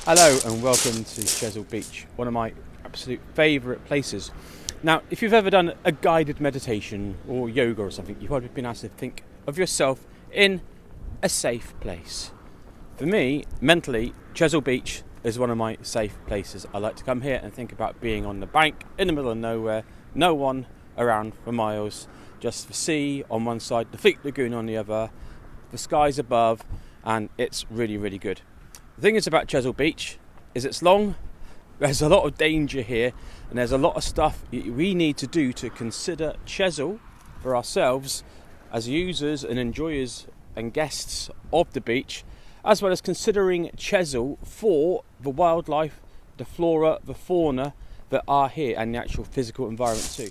Hello and welcome to Chesil Beach, one of my absolute favourite places. Now, if you've ever done a guided meditation or yoga or something, you've probably been asked to think of yourself in a safe place. For me, mentally, Chesil Beach is one of my safe places. I like to come here and think about being on the bank in the middle of nowhere, no one around for miles, just the sea on one side, the Fleet Lagoon on the other, the skies above, and it's really, really good. The thing is about Chesil Beach is it's long, there's a lot of danger here, and there's a lot of stuff we need to do to consider Chesil for ourselves as users and enjoyers and guests of the beach, as well as considering Chesil for the wildlife, the flora, the fauna that are here, and the actual physical environment too.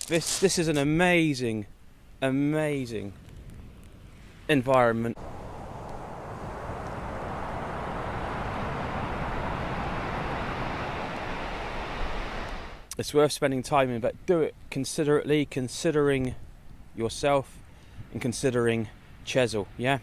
This is an amazing environment. It's worth spending time in, but do it considerately, considering yourself and considering Chesil, yeah?